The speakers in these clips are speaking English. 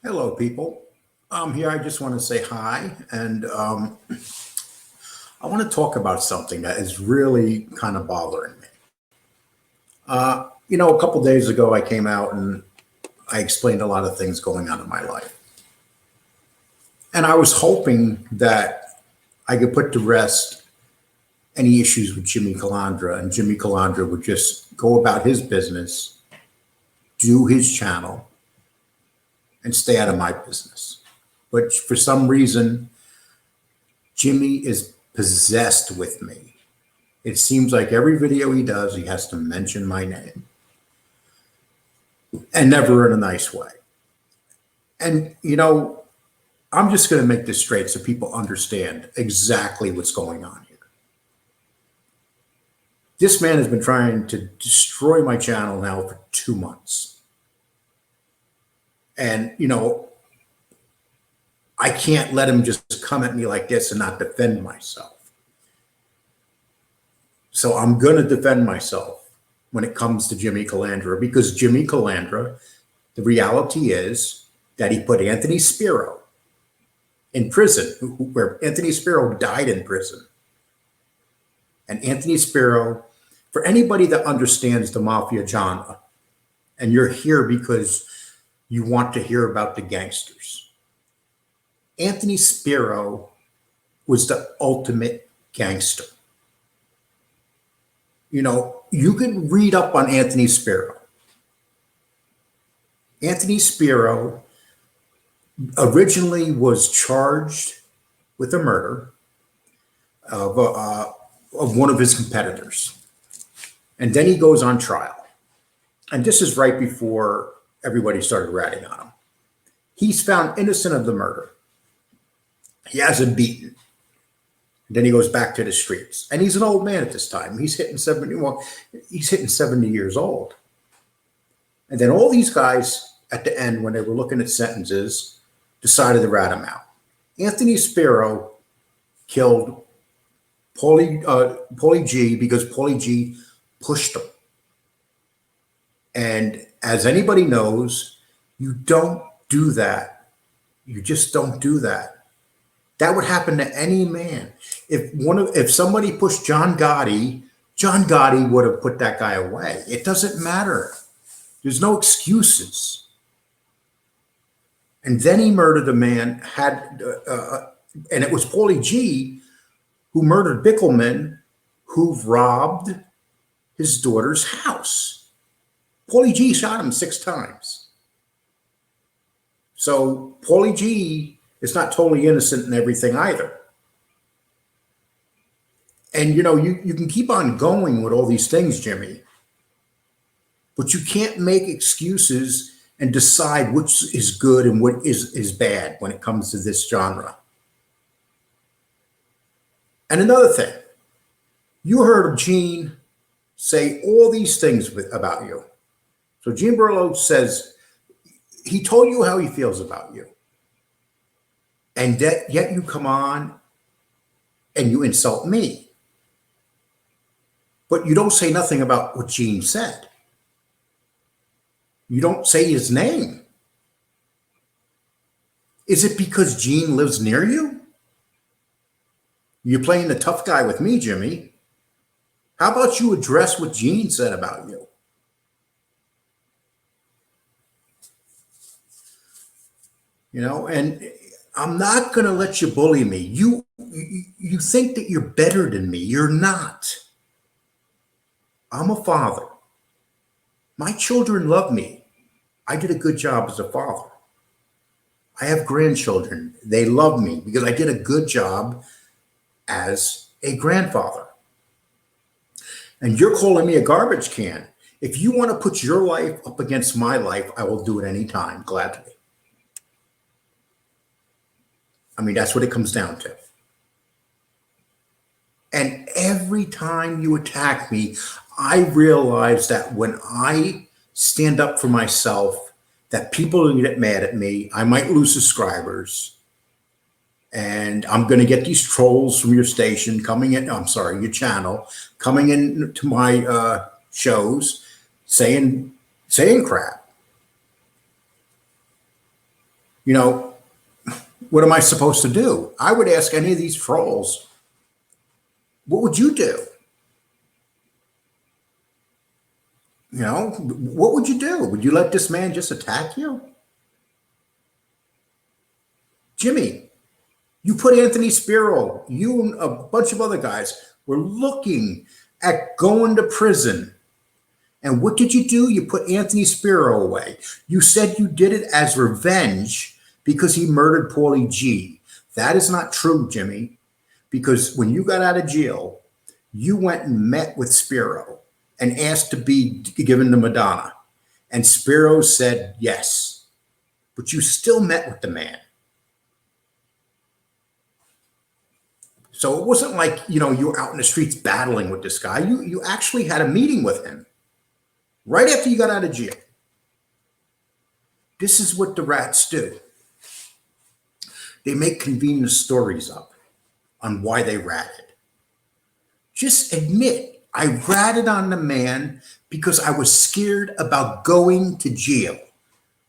Hello, people. I'm here. I just want to say hi, and I want to talk about something that is really kind of bothering me. A couple days ago, I came out and I explained a lot of things going on in my life, and I was hoping that I could put to rest any issues with Jimmy Calandra, and Jimmy Calandra would just go about his business, do his channel, and stay out of my business. But for some reason, Jimmy is possessed with me. It seems like every video he does, he has to mention my name, and never in a nice way. And, I'm just going to make this straight so people understand exactly what's going on here. This man has been trying to destroy my channel now for 2 months. And, I can't let him just come at me like this and not defend myself. So I'm going to defend myself when it comes to Jimmy Calandra, because Jimmy Calandra, the reality is that he put Anthony Spiro in prison, where Anthony Spiro died in prison. And Anthony Spiro, for anybody that understands the mafia genre, and you're here because you want to hear about the gangsters, Anthony Spiro was the ultimate gangster. You can read up on Anthony Spiro. Anthony Spiro originally was charged with the murder of one of his competitors. And then he goes on trial. And this is right before everybody started ratting on him. He's found innocent of the murder. He hasn't beaten. Then he goes back to the streets. And he's an old man at this time. He's hitting 70, he's hitting 70 years old. And then all these guys at the end, when they were looking at sentences, decided to rat him out. Anthony Spiro killed Paulie G because Paulie G pushed him. And as anybody knows, you don't do that. You just don't do that. That would happen to any man. If somebody pushed John Gotti would have put that guy away. It doesn't matter. There's no excuses. And then he murdered a man, and it was Paulie G who murdered Bickelman, who robbed his daughter's house. Paulie G shot him 6 times. So Paulie G is not totally innocent in everything either. And, you can keep on going with all these things, Jimmy, but you can't make excuses and decide which is good and what is bad when it comes to this genre. And another thing, you heard Gene say all these things about you. So Gene Burlow says he told you how he feels about you. And yet you come on and you insult me. But you don't say nothing about what Gene said. You don't say his name. Is it because Gene lives near you? You're playing the tough guy with me, Jimmy. How about you address what Gene said about you? And I'm not going to let you bully me. You think that you're better than me. You're not. I'm a father. My children love me. I did a good job as a father. I have grandchildren. They love me because I did a good job as a grandfather. And you're calling me a garbage can. If you want to put your life up against my life, I will do it anytime, gladly. I mean, that's what it comes down to. And every time you attack me, I realize that when I stand up for myself, that people will get mad at me. I might lose subscribers. And I'm going to get these trolls from your station coming in, your channel, coming into my shows saying crap. You know, what am I supposed to do? I would ask any of these trolls, what would you do? You know, what would you do? Would you let this man just attack you? Jimmy, you put Anthony Spiro, you and a bunch of other guys were looking at going to prison. And what did you do? You put Anthony Spiro away. You said you did it as revenge because he murdered Paulie G. That is not true, Jimmy, because when you got out of jail, you went and met with Spiro and asked to be given to Madonna. And Spiro said yes, but you still met with the man. So it wasn't like, you know, you were out in the streets battling with this guy. You actually had a meeting with him right after you got out of jail. This is what the rats do. They make convenient stories up on why they ratted. Just admit, I ratted on the man because I was scared about going to jail,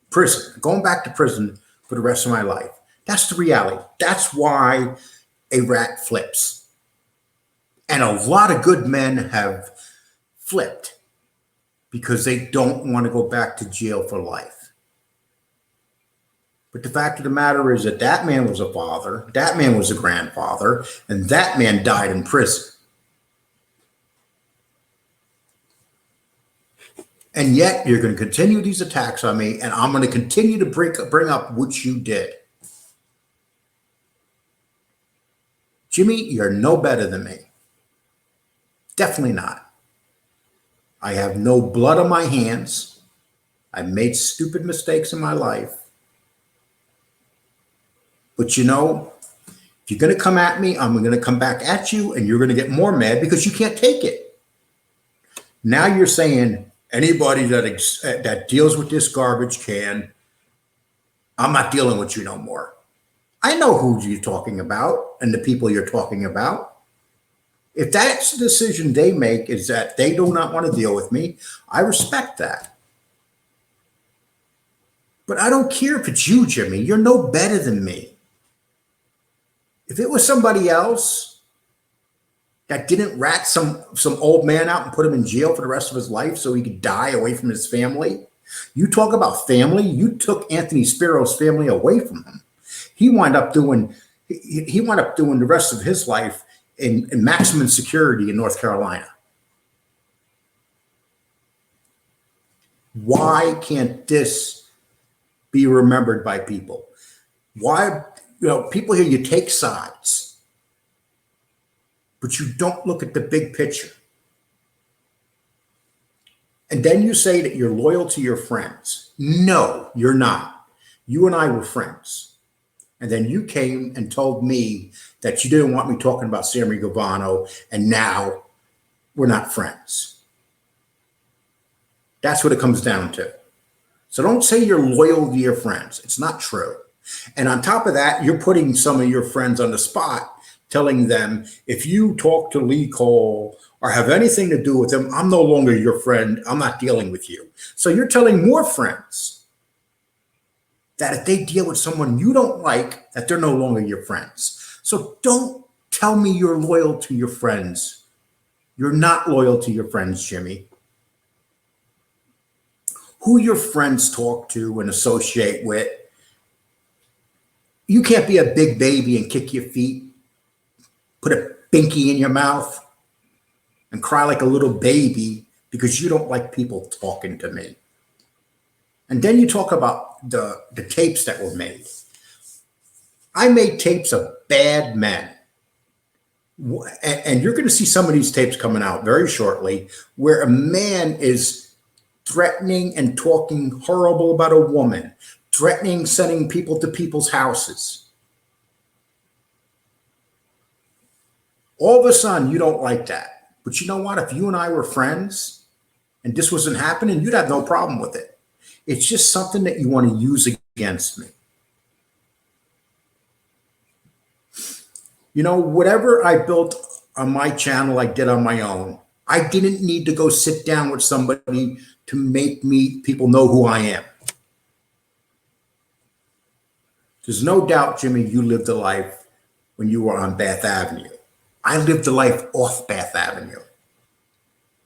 prison, going back to prison for the rest of my life. That's the reality. That's why a rat flips. And a lot of good men have flipped because they don't want to go back to jail for life. But the fact of the matter is that that man was a father, that man was a grandfather, and that man died in prison. And yet you're going to continue these attacks on me, and I'm going to continue to bring up what you did. Jimmy, you're no better than me. Definitely not. I have no blood on my hands. I've made stupid mistakes in my life. But you know, if you're going to come at me, I'm going to come back at you, and you're going to get more mad because you can't take it. Now you're saying anybody that deals with this garbage can, I'm not dealing with you no more. I know who you're talking about and the people you're talking about. If that's the decision they make is that they do not want to deal with me, I respect that. But I don't care if it's you, Jimmy. You're no better than me. If it was somebody else that didn't rat some old man out and put him in jail for the rest of his life so he could die away from his family, you talk about family, you took Anthony Spiro's family away from him. He wound up doing the rest of his life in maximum security in North Carolina. Why can't this be remembered by people? Why, people here, you take sides, but you don't look at the big picture. And then you say that you're loyal to your friends. No, you're not. You and I were friends. And then you came and told me that you didn't want me talking about Sammy Gavano, and now we're not friends. That's what it comes down to. So don't say you're loyal to your friends. It's not true. And on top of that, you're putting some of your friends on the spot, telling them, if you talk to Lee Cole or have anything to do with him, I'm no longer your friend. I'm not dealing with you. So you're telling more friends that if they deal with someone you don't like, that they're no longer your friends. So don't tell me you're loyal to your friends. You're not loyal to your friends, Jimmy. Who your friends talk to and associate with. You can't be a big baby and kick your feet, put a binky in your mouth, and cry like a little baby because you don't like people talking to me. And then you talk about the tapes that were made. I made tapes of bad men. And you're going to see some of these tapes coming out very shortly where a man is threatening and talking horrible about a woman, threatening sending people to people's houses. All of a sudden, you don't like that. But you know what? If you and I were friends and this wasn't happening, you'd have no problem with it. It's just something that you want to use against me. Whatever I built on my channel, I did on my own. I didn't need to go sit down with somebody to make people know who I am. There's no doubt, Jimmy, you lived a life when you were on Bath Avenue. I lived a life off Bath Avenue.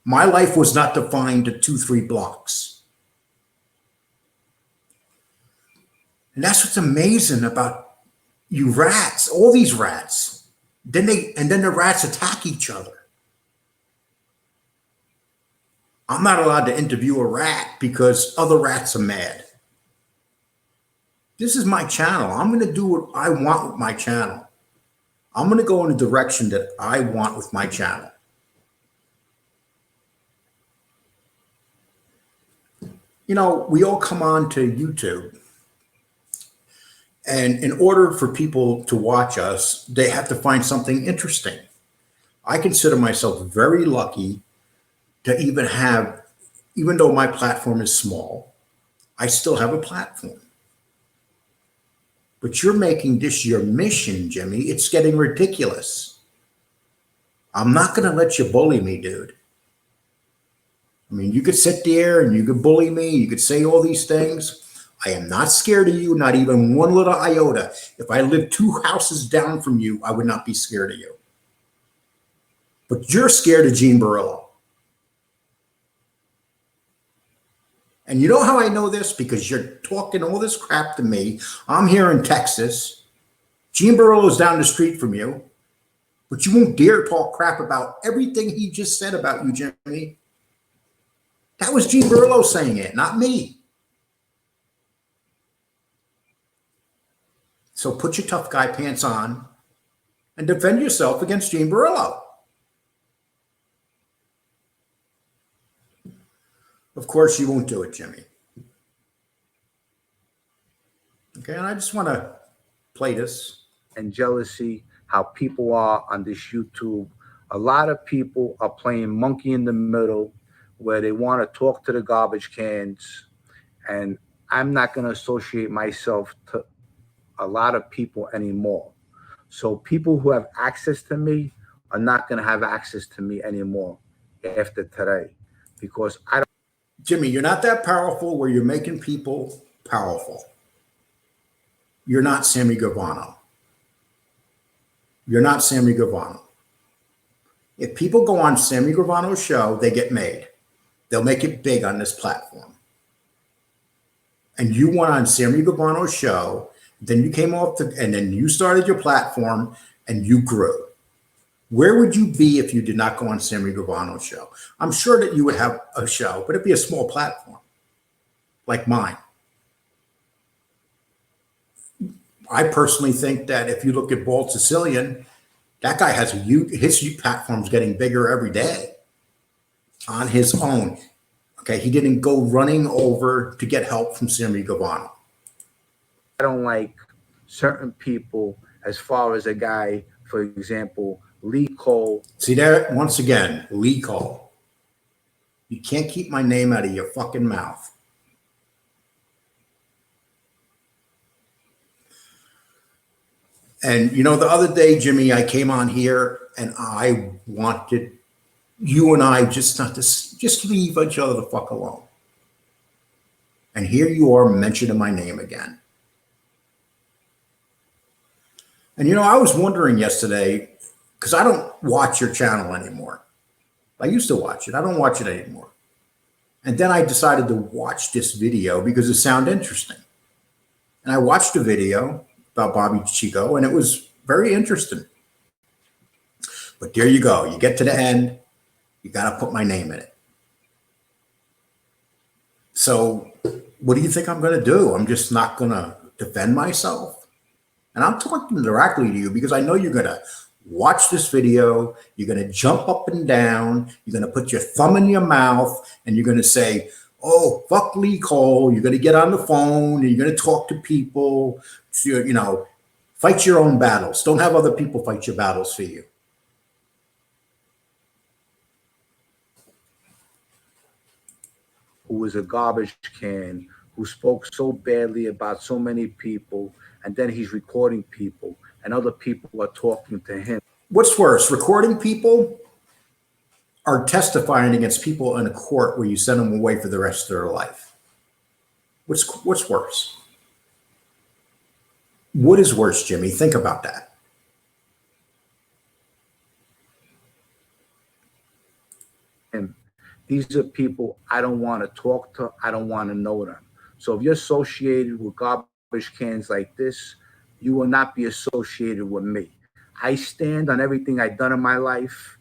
My life was not defined to 2, 3 blocks. And that's what's amazing about you rats, all these rats. Then the rats attack each other. I'm not allowed to interview a rat because other rats are mad. This is my channel. I'm going to do what I want with my channel. I'm going to go in the direction that I want with my channel. You know, we all come on to YouTube, and in order for people to watch us, they have to find something interesting. I consider myself very lucky to even have, even though my platform is small, I still have a platform. But you're making this your mission, Jimmy. It's getting ridiculous. I'm not going to let you bully me, dude. I mean, you could sit there and you could bully me. You could say all these things. I am not scared of you, not even one little iota. If I lived 2 houses down from you, I would not be scared of you. But you're scared of Gene Barillo. And you know how I know this? Because you're talking all this crap to me. I'm here in Texas. Gene Barillo's down the street from you. But you won't dare talk crap about everything he just said about you, Jimmy. That was Gene Barillo saying it, not me. So put your tough guy pants on and defend yourself against Gene Barillo. Of course, you won't do it, Jimmy. Okay, and I just want to play this. And jealousy, how people are on this YouTube. A lot of people are playing monkey in the middle, where they want to talk to the garbage cans. And I'm not going to associate myself to a lot of people anymore. So people who have access to me are not going to have access to me anymore after today, because I don't. Jimmy, you're not that powerful where you're making people powerful. You're not Sammy Guevara. You're not Sammy Guevara. If people go on Sammy Guevara's show, they get made. They'll make it big on this platform. And you went on Sammy Guevara's show, then you came off and then you started your platform and you grew. Where would you be if you did not go on Sammy Guevara's show? I'm sure that you would have a show, but it'd be a small platform like mine. I personally think that if you look at Bald Sicilian, that guy has his platform's getting bigger every day on his own. Okay, he didn't go running over to get help from Sammy Guevara. I don't like certain people, as far as a guy, for example, Lee Cole. See there, once again, Lee Cole. You can't keep my name out of your fucking mouth. And you know, the other day, Jimmy, I came on here and I wanted you and I just not to just leave each other the fuck alone. And here you are mentioning my name again. And you know, I was wondering yesterday, because I don't watch your channel anymore. I used to watch it. I don't watch it anymore. And then I decided to watch this video because it sounded interesting. And I watched a video about Bobby Chico, and it was very interesting. But there you go. You get to the end, you got to put my name in it. So what do you think I'm going to do? I'm just not going to defend myself. And I'm talking directly to you because I know you're going to watch this video. You're going to jump up and down. You're going to put your thumb in your mouth and you're going to say, oh, fuck Lee Cole. You're going to get on the phone and you're going to talk to people. You know, fight your own battles. Don't have other people fight your battles for you. Who was a garbage can, who spoke so badly about so many people, and then he's recording people, and other people are talking to him. What's worse, recording people or testifying against people in a court where you send them away for the rest of their life? What's worse? What is worse, Jimmy? Think about that. And these are people I don't want to talk to. I don't want to know them. So if you're associated with garbage cans like this, you will not be associated with me. I stand on everything I've done in my life.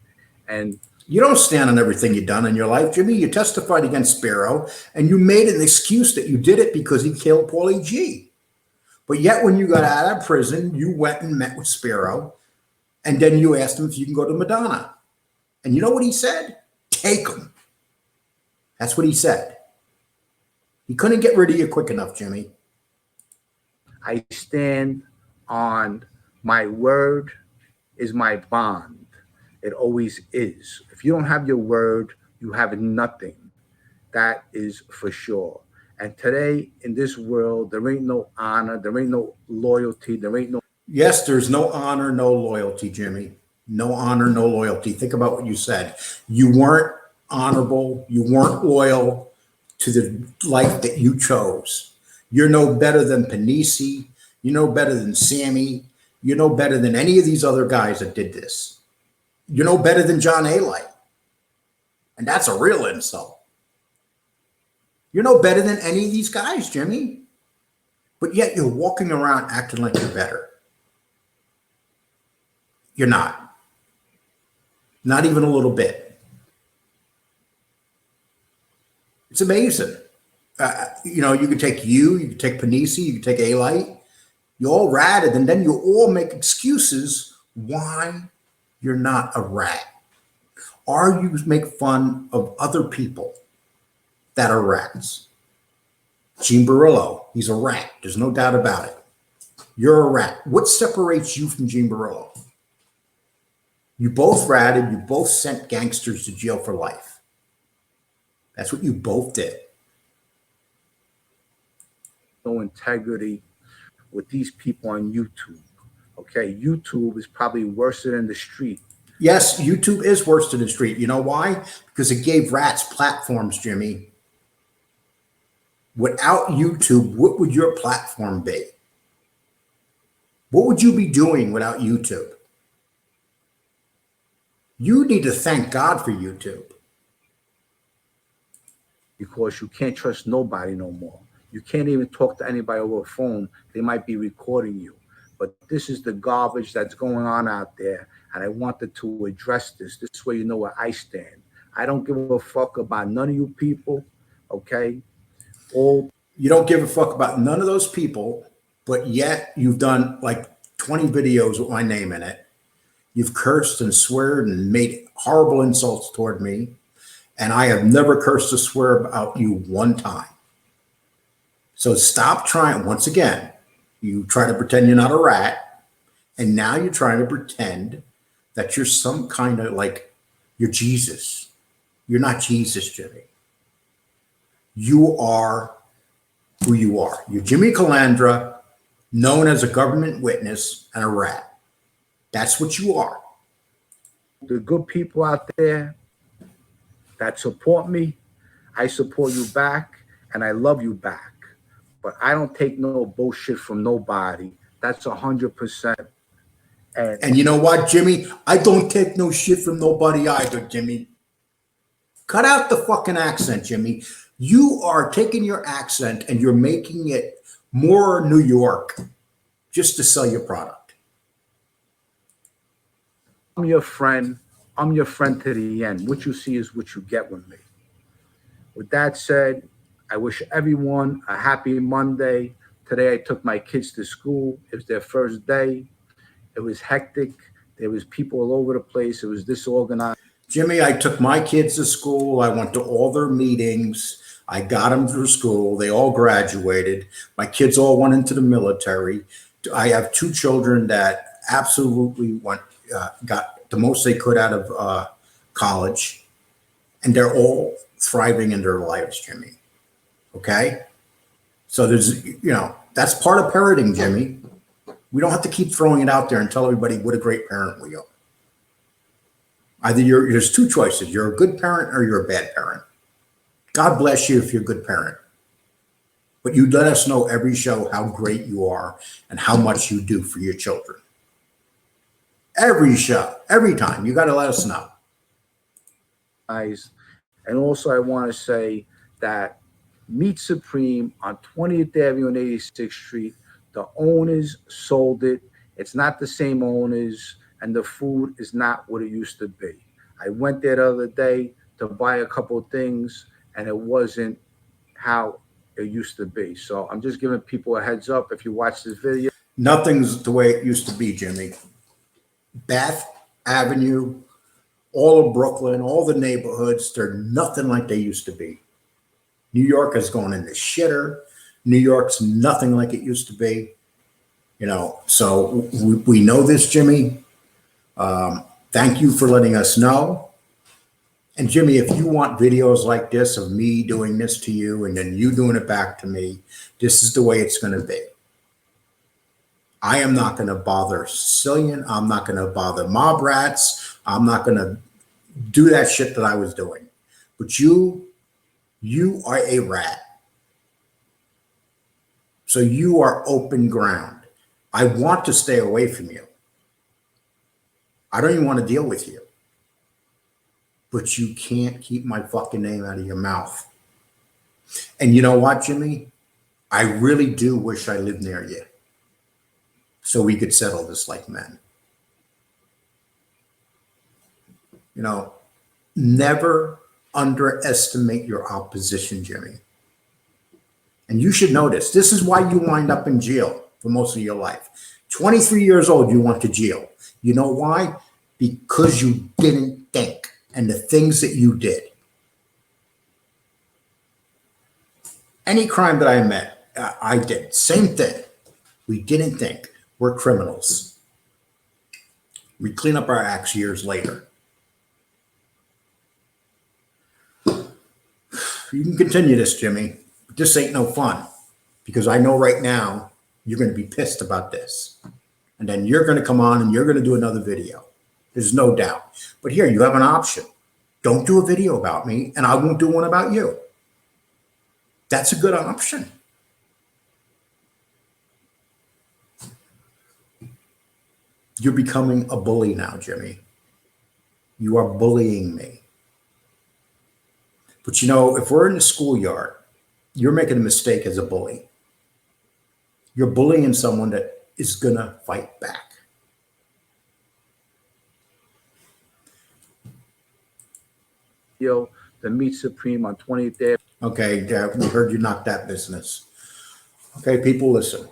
And You don't stand on everything you've done in your life, Jimmy. You testified against Spiro, and you made an excuse that you did it because he killed Paulie G. But yet, when you got out of prison, you went and met with Spiro, and then you asked him if you can go to Madonna. And you know what he said? Take him. That's what he said. He couldn't get rid of you quick enough, Jimmy. I stand on my word is my bond. It always is. If you don't have your word, you have nothing. That is for sure. And today in this world, there ain't no honor, there ain't no loyalty, there ain't no. Yes, there's no honor, no loyalty, Jimmy. No honor, no loyalty. Think about what you said. You weren't honorable. You weren't loyal to the life that you chose. You're no better than Panisi. You're no better than Sammy. You're no better than any of these other guys that did this. You're no better than John Alite. And that's a real insult. You're no better than any of these guys, Jimmy. But yet you're walking around acting like you're better. You're not. Not even a little bit. It's amazing. You could take you could take Panisi, you could take Alite. You all ratted, and then you all make excuses why you're not a rat. Or you make fun of other people that are rats. Gene Barillo, he's a rat. There's no doubt about it. You're a rat. What separates you from Gene Barillo? You both ratted. You both sent gangsters to jail for life. That's what you both did. No integrity with these people on YouTube. Okay, YouTube is probably worse than the street. Yes, YouTube is worse than the street. You know why? Because it gave rats platforms, Jimmy. Without YouTube, what would your platform be? What would you be doing without YouTube? You need to thank God for YouTube. Because you can't trust nobody no more. You can't even talk to anybody over a phone. They might be recording you. But this is the garbage that's going on out there. And I wanted to address this. This way you know where I stand. I don't give a fuck about none of you people, okay? You don't give a fuck about none of those people, but yet you've done like 20 videos with my name in it. You've cursed and sweared and made horrible insults toward me. And I have never cursed or swear about you one time. So stop trying. Once again, you try to pretend you're not a rat. And now you're trying to pretend that you're some kind of like, you're Jesus. You're not Jesus, Jimmy. You are who you are. You're Jimmy Calandra, known as a government witness and a rat. That's what you are. The good people out there that support me, I support you back and I love you back. But I don't take no bullshit from nobody. That's 100%. And you know what, Jimmy? I don't take no shit from nobody either, Jimmy. Cut out the fucking accent, Jimmy. You are taking your accent and you're making it more New York just to sell your product. I'm your friend. I'm your friend to the end. What you see is what you get with me. With that said, I wish everyone a happy Monday. Today I took my kids to school. It was their first day. It was hectic. There was people all over the place. It was disorganized. Jimmy, I took my kids to school. I went to all their meetings. I got them through school. They all graduated. My kids all went into the military. I have two children that absolutely got the most they could out of college, and they're all thriving in their lives, Jimmy. Okay? So that's part of parenting, Jimmy. We don't have to keep throwing it out there and tell everybody what a great parent we are. Either there's two choices. You're a good parent or you're a bad parent. God bless you if you're a good parent. but you let us know every show how great you are and how much you do for your children. Every show, every time, you got to let us know. Guys. And also, I want to say that Meat Supreme on 20th Avenue and 86th Street, the owners sold it. It's not the same owners, and the food is not what it used to be. I went there the other day to buy a couple of things, and it wasn't how it used to be. So I'm just giving people a heads up. If you watch this video, Nothing's the way it used to be, Jimmy. Bath Avenue, all of Brooklyn, all the neighborhoods, they're nothing like they used to be. New York has gone into shitter. New York's nothing like it used to be. So we know this, Jimmy. Thank you for letting us know. And Jimmy, if you want videos like this of me doing this to you and then you doing it back to me, this is the way it's going to be. I am not going to bother Sicilian. I'm not going to bother mob rats. I'm not going to do that shit that I was doing. But you are a rat. So you are open ground. I want to stay away from you. I don't even want to deal with you. But you can't keep my fucking name out of your mouth. And you know what, Jimmy? I really do wish I lived near you so we could settle this like men. Never underestimate your opposition, Jimmy. And you should know this. This is why you wind up in jail for most of your life. 23 years old, you went to jail. You know why? Because you didn't think. And the things that you did. Any crime that I did, same thing. We didn't think. We're criminals. We clean up our acts years later. You can continue this, Jimmy, but this ain't no fun because I know right now you're going to be pissed about this. And then you're going to come on and you're going to do another video. There's no doubt. But here, you have an option. Don't do a video about me, and I won't do one about you. That's a good option. You're becoming a bully now, Jimmy. You are bullying me. But if we're in the schoolyard, you're making a mistake as a bully. You're bullying someone that is going to fight back. the Meat Supreme on 20th Avenue. Okay, we heard you knock that business. Okay, people, listen.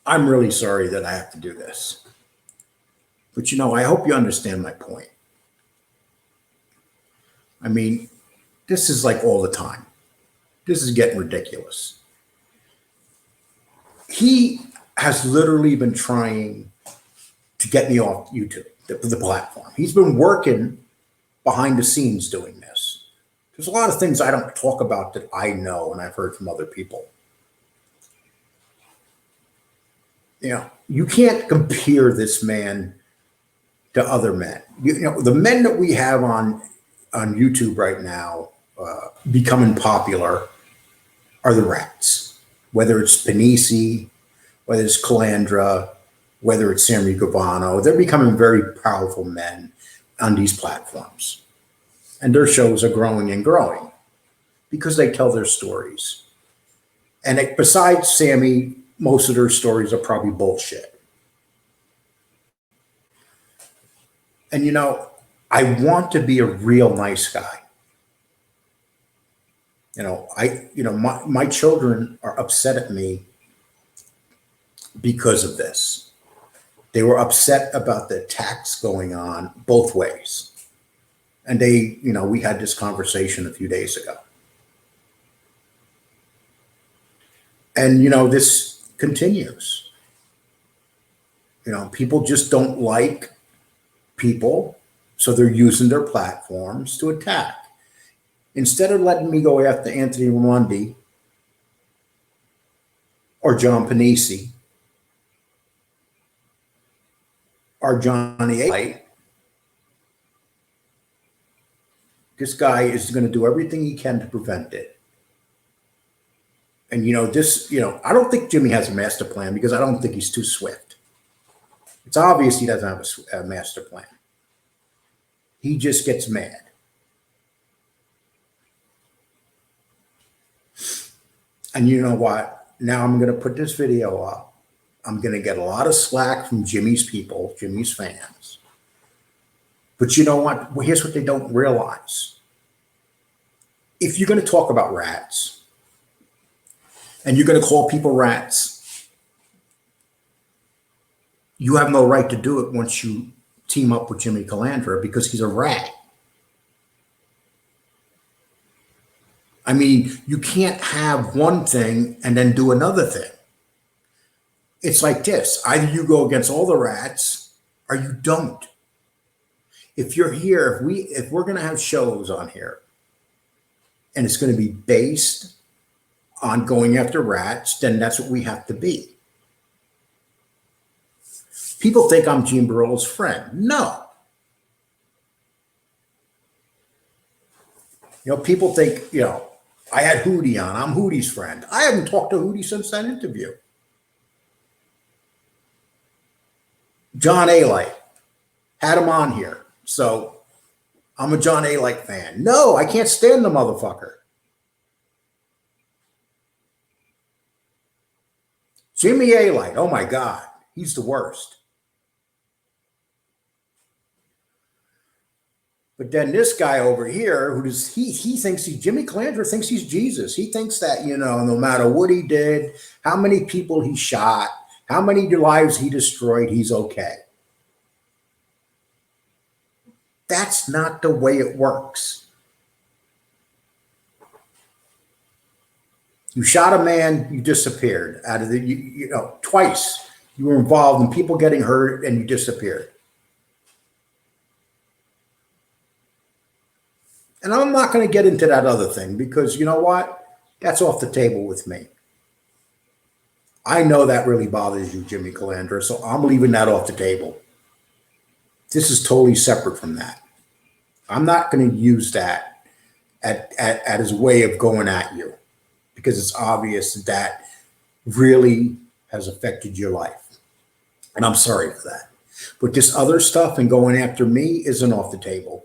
I'm really sorry that I have to do this. But I hope you understand my point. I mean, this is like all the time. This is getting ridiculous. He has literally been trying to get me off YouTube, the platform. He's been working behind the scenes doing this. There's a lot of things I don't talk about that I know and I've heard from other people. You can't compare this man to other men. The men that we have on YouTube right now becoming popular are the rats. Whether it's Panisi, whether it's Calandra, whether it's Sammy Gavano, they're becoming very powerful men on these platforms. And their shows are growing and growing because they tell their stories. And besides Sammy, most of their stories are probably bullshit. And I want to be a real nice guy. My children are upset at me because of this. They were upset about the attacks going on both ways. And we had this conversation a few days ago. And, this continues. People just don't like people, so they're using their platforms to attack. Instead of letting me go after Anthony Raimondi or John Panisi or Johnny A. This guy is going to do everything he can to prevent it. And this, I don't think Jimmy has a master plan because I don't think he's too swift. It's obvious he doesn't have a master plan. He just gets mad. And you know what? Now I'm going to put this video up. I'm going to get a lot of slack from Jimmy's people, Jimmy's fans. But you know what? Well, here's what they don't realize. If you're going to talk about rats and you're going to call people rats, you have no right to do it once you team up with Jimmy Calandra because he's a rat. I mean, you can't have one thing and then do another thing. It's like this. Either you go against all the rats or you don't. If you're here, if we're going to have shows on here and it's going to be based on going after rats, then that's what we have to be. People think I'm Gene Barolo's friend. No. People think, I had Hootie on. I'm Hootie's friend. I haven't talked to Hootie since that interview. John A. had him on here. So I'm a John A. fan. No, I can't stand the motherfucker. Jimmy A. oh my God, he's the worst. But then this guy over here, he thinks Jimmy Calandra thinks he's Jesus. He thinks that, no matter what he did, how many people he shot, how many lives he destroyed, he's okay. That's not the way it works. You shot a man, you disappeared out of twice. You were involved in people getting hurt and you disappeared. And I'm not going to get into that other thing because you know what? That's off the table with me. I know that really bothers you, Jimmy Calandra, so I'm leaving that off the table. This is totally separate from that. I'm not going to use that at his way of going at you because it's obvious that really has affected your life. And I'm sorry for that. But this other stuff and going after me isn't off the table.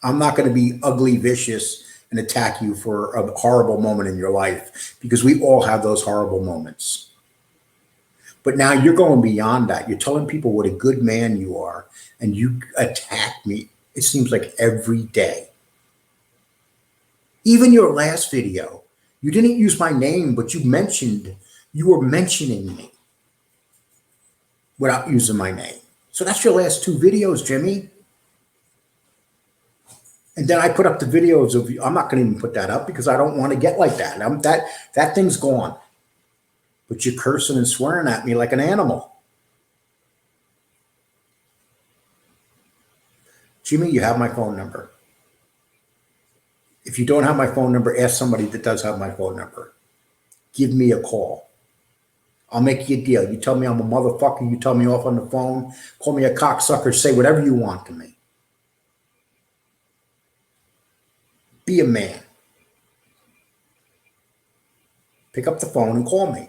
I'm not going to be ugly, vicious, and attack you for a horrible moment in your life because we all have those horrible moments. But now you're going beyond that. You're telling people what a good man you are, and you attack me, it seems like every day. Even your last video, you didn't use my name, but you were mentioning me without using my name. So that's your last two videos, Jimmy. And then I put up the videos of you. I'm not going to even put that up because I don't want to get like that. That thing's gone. But you're cursing and swearing at me like an animal. Jimmy, you have my phone number. If you don't have my phone number, ask somebody that does have my phone number. Give me a call. I'll make you a deal. You tell me I'm a motherfucker. You tell me off on the phone. Call me a cocksucker. Say whatever you want to me. Be a man. Pick up the phone and call me.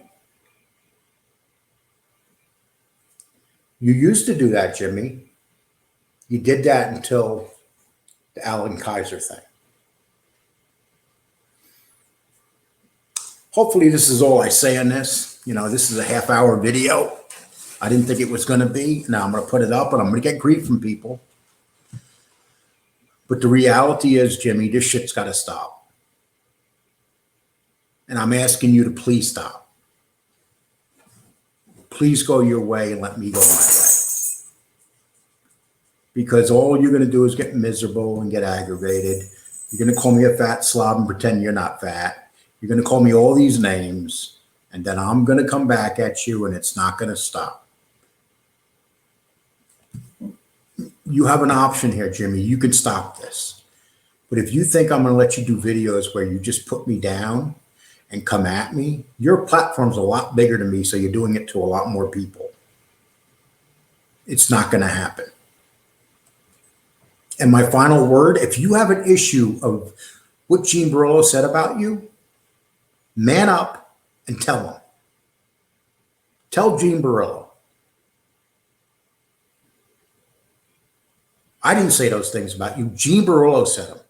You used to do that, Jimmy. You did that until the Alan Kaiser thing. Hopefully this is all I say on this. This is a half-hour video. I didn't think it was going to be. Now I'm going to put it up and I'm going to get grief from people. But the reality is, Jimmy, this shit's got to stop. And I'm asking you to please stop. Please go your way and let me go my way. Because all you're going to do is get miserable and get aggravated. You're going to call me a fat slob and pretend you're not fat. You're going to call me all these names. And then I'm going to come back at you and it's not going to stop. You have an option here, Jimmy. You can stop this. But if you think I'm going to let you do videos where you just put me down and come at me, your platform's a lot bigger than me, so you're doing it to a lot more people. It's not going to happen. And my final word, if you have an issue of what Gene Barillo said about you, man up and tell him. Tell Gene Barillo. I didn't say those things about you. Gene Barillo said them.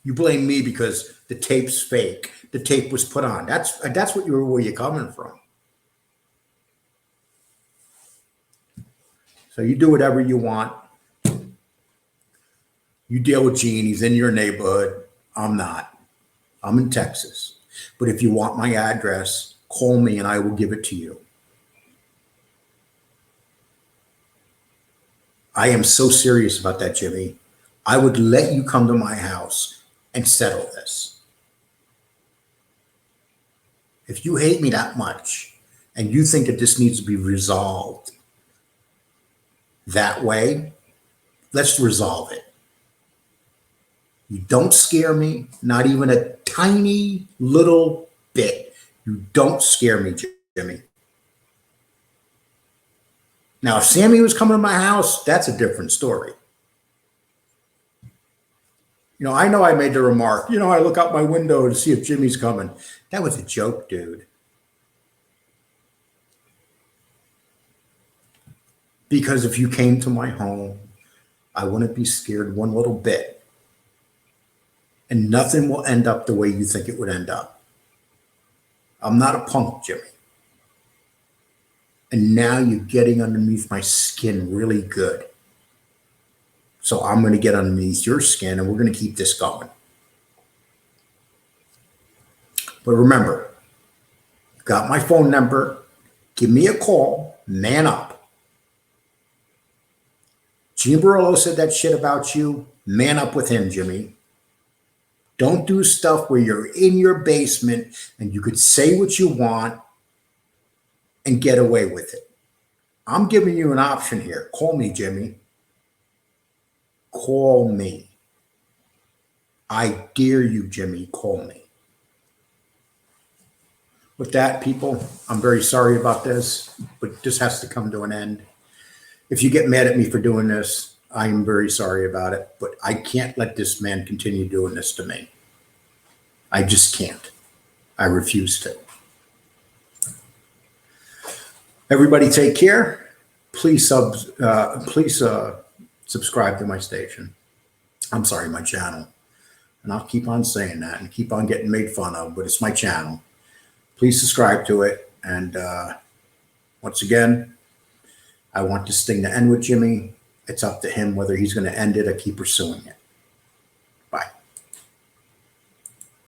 You blame me because the tape's fake. The tape was put on. That's where you're coming from. So you do whatever you want. You deal with Gene. He's in your neighborhood. I'm not. I'm in Texas. But if you want my address, call me and I will give it to you. I am so serious about that, Jimmy. I would let you come to my house and settle this. If you hate me that much and you think that this needs to be resolved that way, let's resolve it. You don't scare me, not even a tiny little bit. You don't scare me, Jimmy. Now, if Sammy was coming to my house, that's a different story. I know I made the remark, I look out my window to see if Jimmy's coming. That was a joke, dude. Because if you came to my home, I wouldn't be scared one little bit. And nothing will end up the way you think it would end up. I'm not a punk, Jimmy. And now you're getting underneath my skin really good. So I'm going to get underneath your skin and we're going to keep this going. But remember, you got my phone number. Give me a call. Man up. Gene Barillo said that shit about you. Man up with him, Jimmy. Don't do stuff where you're in your basement and you could say what you want and get away with it. I'm giving you an option here. Call me, Jimmy. Call me. I dare you, Jimmy. Call me. With that, people, I'm very sorry about this, but this has to come to an end. If you get mad at me for doing this, I am very sorry about it, but I can't let this man continue doing this to me. I just can't. I refuse to. Everybody take care. Please subscribe to my station. I'm sorry, my channel. And I'll keep on saying that and keep on getting made fun of, but it's my channel. Please subscribe to it. And once again, I want this thing to end with Jimmy. It's up to him whether he's going to end it or keep pursuing it.